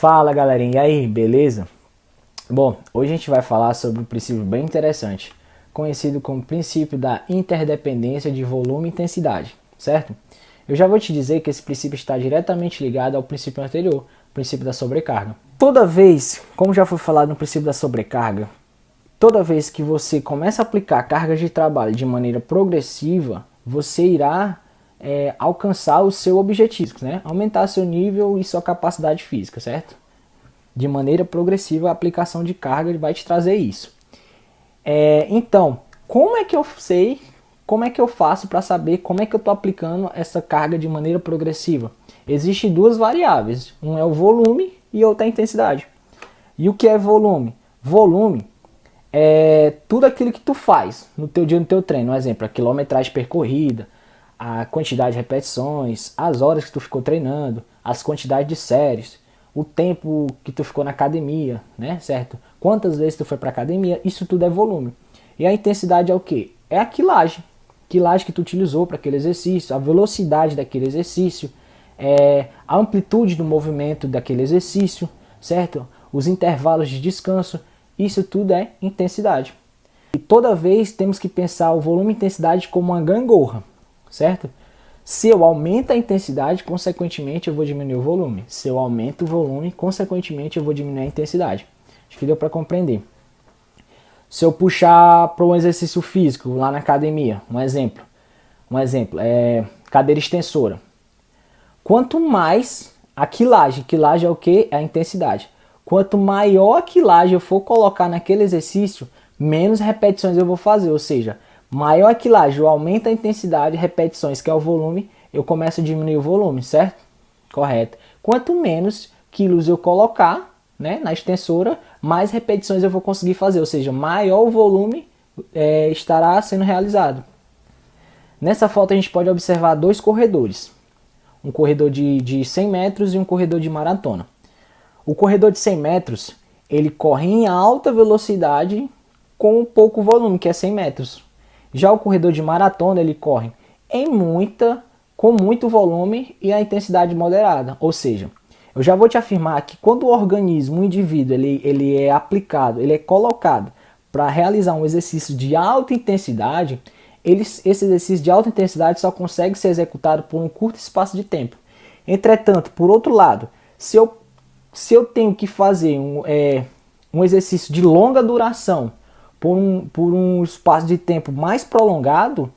Fala galerinha, e aí, beleza? Bom, hoje a gente vai falar sobre um princípio bem interessante, conhecido como princípio da interdependência de volume e intensidade, certo? Eu já vou te dizer que esse princípio está diretamente ligado ao princípio anterior, o princípio da sobrecarga. Toda vez, como já foi falado no princípio da sobrecarga, toda vez que você começa a aplicar cargas de trabalho de maneira progressiva, você irá alcançar o seu objetivo, né? Aumentar seu nível e sua capacidade física, certo? De maneira progressiva, a aplicação de carga vai te trazer isso. Então, como é que eu sei, como é que eu faço para saber como é que eu estou aplicando essa carga de maneira progressiva? Existem duas variáveis, um é o volume e outra é a intensidade. E o que é volume? Volume é tudo aquilo que tu faz no teu dia, no teu treino. Um exemplo, a quilometragem percorrida, a quantidade de repetições, as horas que tu ficou treinando, as quantidades de séries, o tempo que tu ficou na academia, né, certo? Quantas vezes tu foi para academia, isso tudo é volume. E a intensidade é o quê? É a quilagem que tu utilizou para aquele exercício, a velocidade daquele exercício, a amplitude do movimento daquele exercício, certo? Os intervalos de descanso, isso tudo é intensidade. E toda vez temos que pensar o volume e intensidade como uma gangorra, certo? Se eu aumento a intensidade, consequentemente eu vou diminuir o volume. Se eu aumento o volume, consequentemente eu vou diminuir a intensidade. Acho que deu para compreender. Se eu puxar para um exercício físico lá na academia, um exemplo é cadeira extensora. Quanto mais a quilagem é o que? É a intensidade. Quanto maior a quilagem eu for colocar naquele exercício, menos repetições eu vou fazer, ou seja, maior a quilagem, eu aumento a intensidade, repetições, que é o volume, eu começo a diminuir o volume, certo? Correto. Quanto menos quilos eu colocar, né, na extensora, mais repetições eu vou conseguir fazer, ou seja, maior o volume estará sendo realizado. Nessa foto a gente pode observar dois corredores, um corredor de 100 metros e um corredor de maratona. O corredor de 100 metros, ele corre em alta velocidade com pouco volume, que é 100 metros. Já o corredor de maratona, ele corre com muito volume e a intensidade moderada. Ou seja, eu já vou te afirmar que quando o organismo, o indivíduo, ele é aplicado, ele é colocado para realizar um exercício de alta intensidade, esse exercício de alta intensidade só consegue ser executado por um curto espaço de tempo. Entretanto, por outro lado, se eu tenho que fazer um exercício de longa duração por um espaço de tempo mais prolongado,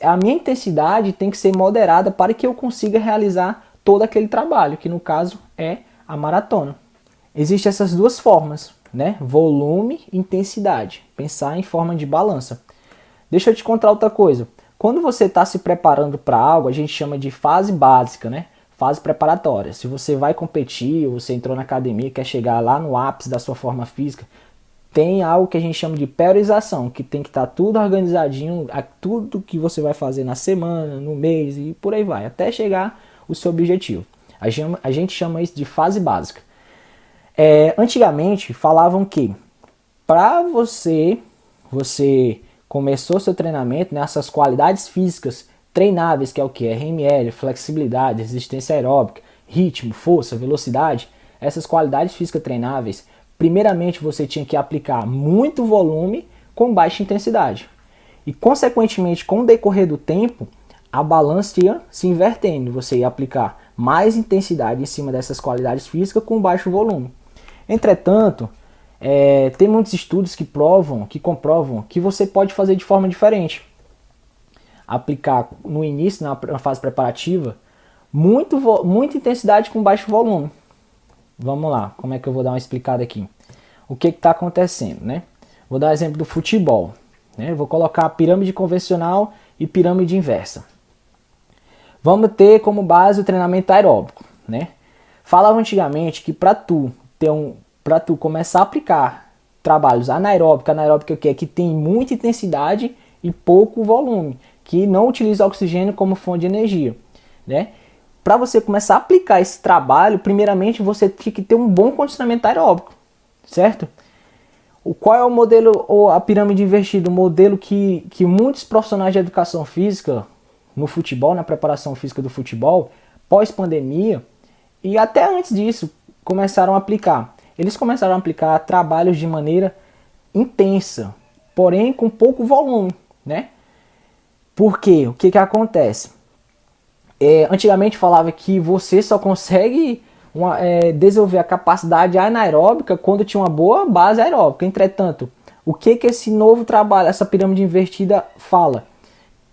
a minha intensidade tem que ser moderada para que eu consiga realizar todo aquele trabalho, que no caso é a maratona. Existem essas duas formas, né? Volume e intensidade. Pensar em forma de balança. Deixa eu te contar outra coisa. Quando você está se preparando para algo, a gente chama de fase básica, né? Fase preparatória. Se você vai competir, ou você entrou na academia, quer chegar lá no ápice da sua forma física, tem algo que a gente chama de priorização, que tem que estar tudo organizadinho, tudo que você vai fazer na semana, no mês e por aí vai, até chegar o seu objetivo. A gente chama isso de fase básica. Antigamente falavam que para você começou seu treinamento, né, essas qualidades físicas treináveis, que é o que? RML, flexibilidade, resistência aeróbica, ritmo, força, velocidade, essas qualidades físicas treináveis, primeiramente você tinha que aplicar muito volume com baixa intensidade. E consequentemente, com o decorrer do tempo, a balança ia se invertendo. Você ia aplicar mais intensidade em cima dessas qualidades físicas com baixo volume. Entretanto, tem muitos estudos que comprovam que você pode fazer de forma diferente. Aplicar no início, na fase preparativa, muita intensidade com baixo volume. Vamos lá, como é que eu vou dar uma explicada aqui? O que está acontecendo, né? Vou dar um exemplo do futebol. Né? Vou colocar pirâmide convencional e pirâmide inversa. Vamos ter como base o treinamento aeróbico. Né? Falava antigamente que para tu começar a aplicar trabalhos anaeróbicos é o que? Que tem muita intensidade e pouco volume, que não utiliza oxigênio como fonte de energia, né? Para você começar a aplicar esse trabalho, primeiramente você tem que ter um bom condicionamento aeróbico, certo? Qual é o modelo, ou a pirâmide invertida? O modelo que muitos profissionais de educação física no futebol, na preparação física do futebol, pós-pandemia, e até antes disso começaram a aplicar. Eles começaram a aplicar trabalhos de maneira intensa, porém com pouco volume, né? Por quê? O que que acontece? Antigamente falava que você só consegue desenvolver a capacidade anaeróbica quando tinha uma boa base aeróbica. Entretanto, o que que esse novo trabalho, essa pirâmide invertida fala?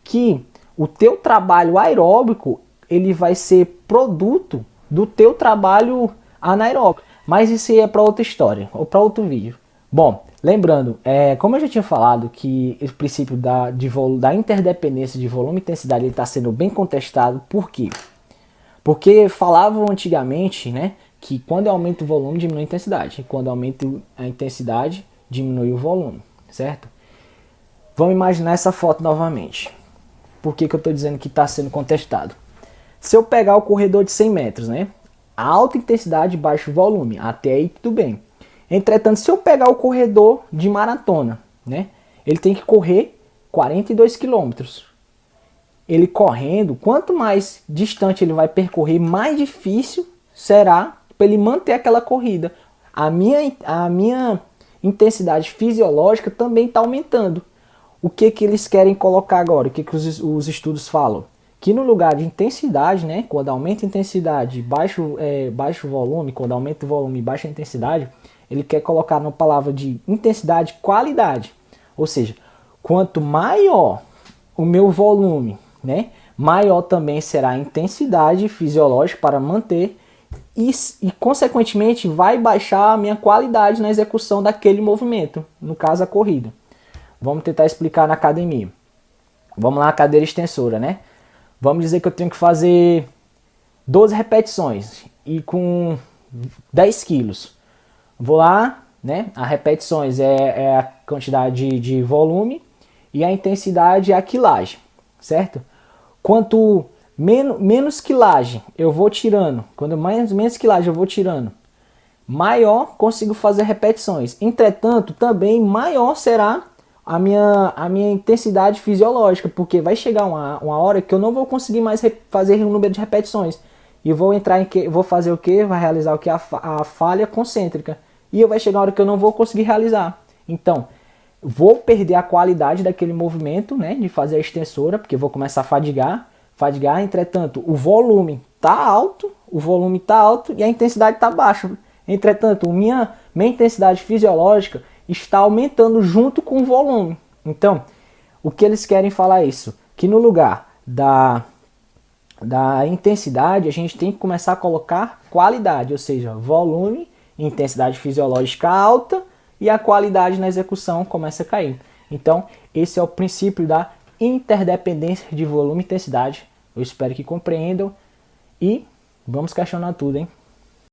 Que o teu trabalho aeróbico ele vai ser produto do teu trabalho anaeróbico. Mas isso aí é para outra história, ou para outro vídeo. Bom, lembrando, como eu já tinha falado, que o princípio da interdependência de volume e intensidade está sendo bem contestado. Por quê? Porque falavam antigamente, né, que quando aumenta o volume, diminui a intensidade. E quando aumenta a intensidade, diminui o volume, certo? Vamos imaginar essa foto novamente. Por que que eu estou dizendo que está sendo contestado? Se eu pegar o corredor de 100 metros, né, alta intensidade, baixo volume, até aí tudo bem. Entretanto, se eu pegar o corredor de maratona, né, ele tem que correr 42 quilômetros. Ele correndo, quanto mais distante ele vai percorrer, mais difícil será para ele manter aquela corrida. A minha intensidade fisiológica também está aumentando. O que que eles querem colocar agora? O que que os estudos falam? Que no lugar de intensidade, né, quando aumenta a intensidade, baixo volume, quando aumenta o volume e baixa a intensidade, ele quer colocar na palavra de intensidade qualidade. Ou seja, quanto maior o meu volume, né, maior também será a intensidade fisiológica para manter e consequentemente vai baixar a minha qualidade na execução daquele movimento, no caso a corrida. Vamos tentar explicar na academia. Vamos lá, a cadeira extensora, né? Vamos dizer que eu tenho que fazer 12 repetições e com 10 quilos. Vou lá, né? As repetições é a quantidade de volume e a intensidade é a quilagem, certo? Quanto menos quilagem eu vou tirando, quando menos quilagem eu vou tirando, maior consigo fazer repetições. Entretanto, também maior será a minha intensidade fisiológica, porque vai chegar uma hora que eu não vou conseguir mais fazer um número de repetições. E vou entrar vou fazer o que? Vai realizar o que? A falha concêntrica. E vai chegar uma hora que eu não vou conseguir realizar. Então, vou perder a qualidade daquele movimento, né, de fazer a extensora, porque vou começar a fadigar, entretanto, o volume está alto e a intensidade está baixa. Entretanto, minha intensidade fisiológica está aumentando junto com o volume. Então, o que eles querem falar é isso, que no lugar da intensidade, a gente tem que começar a colocar qualidade, ou seja, volume, intensidade fisiológica alta e a qualidade na execução começa a cair. Então, esse é o princípio da interdependência de volume e intensidade. Eu espero que compreendam e vamos questionar tudo, hein?